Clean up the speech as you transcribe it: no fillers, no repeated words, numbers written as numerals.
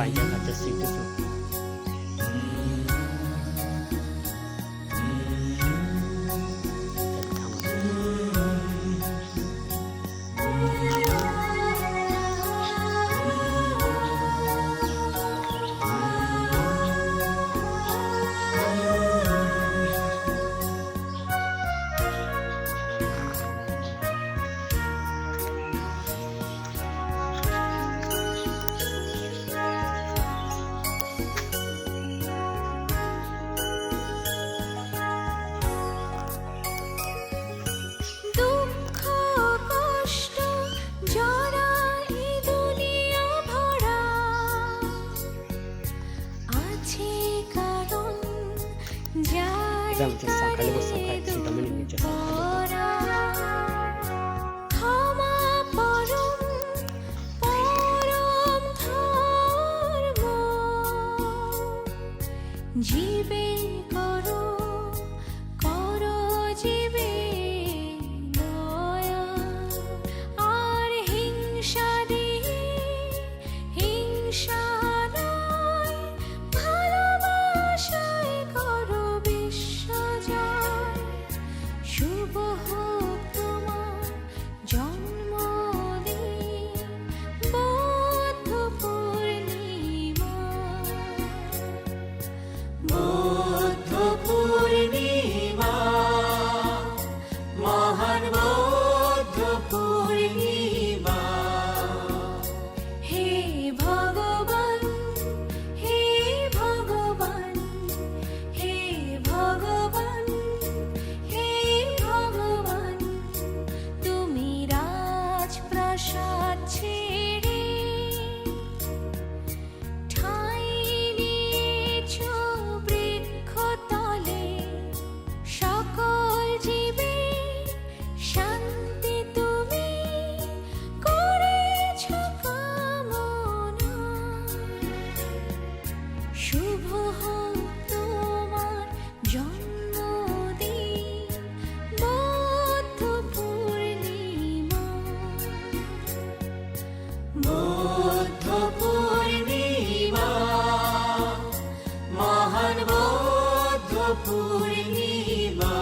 panjang atas itu tuh. Vamos a sacarle vos sacar si también le echo জীবে করো করো জীবে দয়া আর হিংসা দিয়ে হিংসা নয় ভালোবাসায় করো বিশ্বজয় শুভ হোক তোমার জন্মদিন বুদ্ধ পূর্ণিমা বুদ্ধ পূর্ণিমা মহান বুদ্ধ পূর্ণিমা হে ভগবান হে ভগবান হে ভগবান হে ভগবান তুমি রাজপ্রাসাদ ছেড়ে ঠাঁই নিয়েছ বৃক্ষতলে সকল জীবে শান্তি তুমি করেছ কামনা শুভ হোক তোমার জন্মদিন বুদ্ধ পূর্ণিমা বুদ্ধ পূর্ণিমা মহান বুদ্ধ পূর্ণিমা